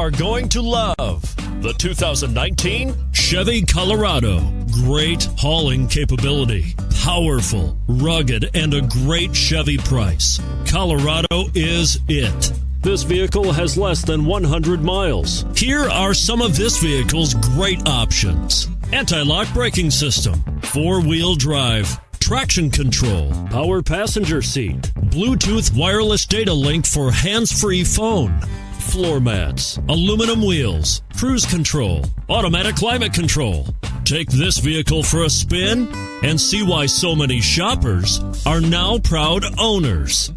are going to love the 2019 Chevy Colorado. Great hauling capability, powerful, rugged, and a great Chevy price. Colorado is it. This vehicle has less than 100 miles. Here are some of this vehicle's great options: anti-lock braking system, 4-wheel drive, traction control, power passenger seat, Bluetooth wireless data link for hands-free phone, floor mats, aluminum wheels, cruise control, automatic climate control. Take this vehicle for a spin and see why so many shoppers are now proud owners.